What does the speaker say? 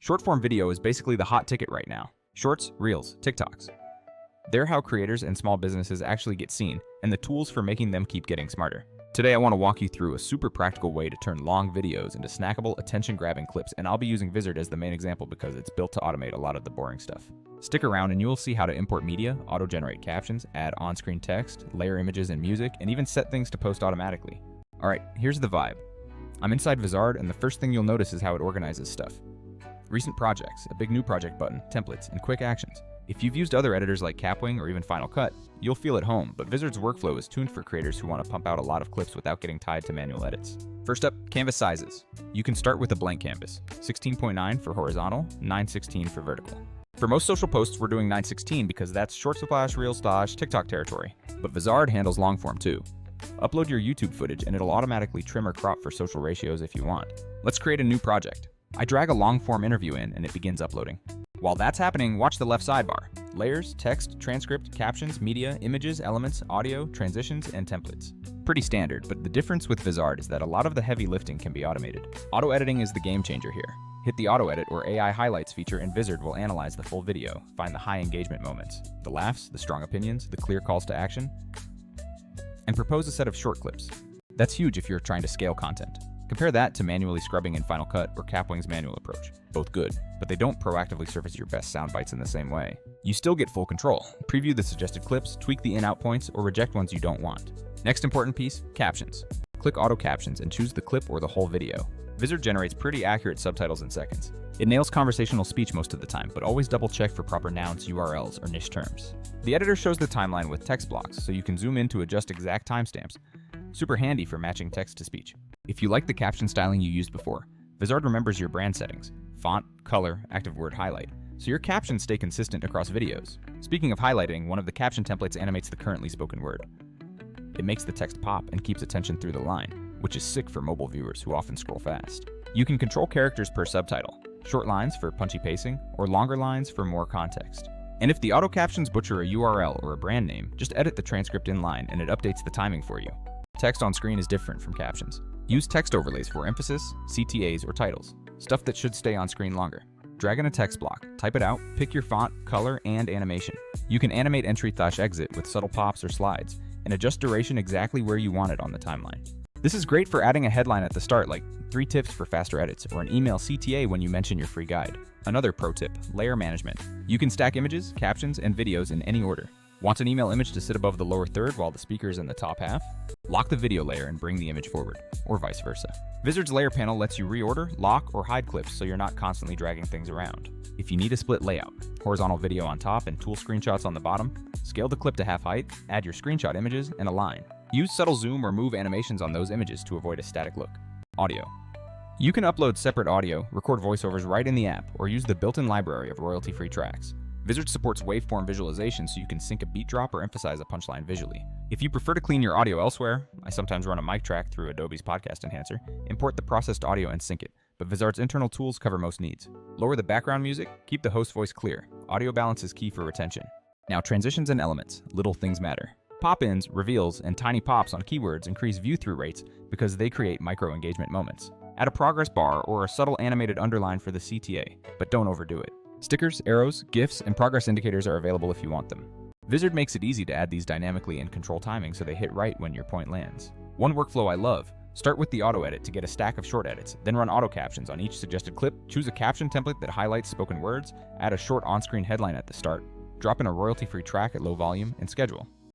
Short-form video is basically the hot ticket right now. Shorts, Reels, TikToks. They're how creators and small businesses actually get seen, and the tools for making them keep getting smarter. Today I want to walk you through a super practical way to turn long videos into snackable, attention-grabbing clips, and I'll be using Vizard as the main example because it's built to automate a lot of the boring stuff. Stick around and you will see how to import media, auto-generate captions, add on-screen text, layer images and music, and even set things to post automatically. Alright, here's the vibe. I'm inside Vizard, and the first thing you'll notice is how it organizes stuff. Recent projects, a big new project button, templates, and quick actions. If you've used other editors like Kapwing or even Final Cut, you'll feel at home, but Vizard's workflow is tuned for creators who want to pump out a lot of clips without getting tied to manual edits. First up, canvas sizes. You can start with a blank canvas, 16.9 for horizontal, 9:16 for vertical. For most social posts, we're doing 9:16 because that's short splash, reel slash, TikTok territory, but Vizard handles long form too. Upload your YouTube footage and it'll automatically trim or crop for social ratios if you want. Let's create a new project. I drag a long-form interview in and it begins uploading. While that's happening, watch the left sidebar. Layers, text, transcript, captions, media, images, elements, audio, transitions, and templates. Pretty standard, but the difference with Vizard is that a lot of the heavy lifting can be automated. Auto-editing is the game changer here. Hit the auto-edit or AI highlights feature and Vizard will analyze the full video, find the high engagement moments, the laughs, the strong opinions, the clear calls to action, and propose a set of short clips. That's huge if you're trying to scale content. Compare that to manually scrubbing in Final Cut or Kapwing's manual approach. Both good, but they don't proactively surface your best sound bites in the same way. You still get full control. Preview the suggested clips, tweak the in-out points, or reject ones you don't want. Next important piece, captions. Click Auto Captions and choose the clip or the whole video. Vizard generates pretty accurate subtitles in seconds. It nails conversational speech most of the time, but always double check for proper nouns, URLs, or niche terms. The editor shows the timeline with text blocks, so you can zoom in to adjust exact timestamps. Super handy for matching text to speech. If you like the caption styling you used before, Vizard remembers your brand settings, font, color, active word highlight, so your captions stay consistent across videos. Speaking of highlighting, one of the caption templates animates the currently spoken word. It makes the text pop and keeps attention through the line, which is sick for mobile viewers who often scroll fast. You can control characters per subtitle, short lines for punchy pacing, or longer lines for more context. And if the auto captions butcher a URL or a brand name, just edit the transcript in line and it updates the timing for you. Text on screen is different from captions. Use text overlays for emphasis, CTAs, or titles, stuff that should stay on screen longer. Drag in a text block, type it out, pick your font, color, and animation. You can animate entry/exit with subtle pops or slides, and adjust duration exactly where you want it on the timeline. This is great for adding a headline at the start like 3 tips for faster edits, or an email CTA when you mention your free guide. Another pro tip, layer management. You can stack images, captions, and videos in any order. Want an email image to sit above the lower third while the speaker is in the top half? Lock the video layer and bring the image forward, or vice versa. Vizard's layer panel lets you reorder, lock, or hide clips so you're not constantly dragging things around. If you need a split layout, horizontal video on top and tool screenshots on the bottom, scale the clip to half height, add your screenshot images, and align. Use subtle zoom or move animations on those images to avoid a static look. Audio. You can upload separate audio, record voiceovers right in the app, or use the built-in library of royalty-free tracks. Vizard supports waveform visualization so you can sync a beat drop or emphasize a punchline visually. If you prefer to clean your audio elsewhere, I sometimes run a mic track through Adobe's podcast enhancer, import the processed audio and sync it, but Vizard's internal tools cover most needs. Lower the background music, keep the host voice clear. Audio balance is key for retention. Now transitions and elements, little things matter. Pop-ins, reveals, and tiny pops on keywords increase view-through rates because they create micro-engagement moments. Add a progress bar or a subtle animated underline for the CTA, but don't overdo it. Stickers, arrows, GIFs, and progress indicators are available if you want them. Vizard makes it easy to add these dynamically and control timing so they hit right when your point lands. One workflow I love: start with the auto edit to get a stack of short edits, then run auto captions on each suggested clip, choose a caption template that highlights spoken words, add a short on-screen headline at the start, drop in a royalty-free track at low volume, and schedule.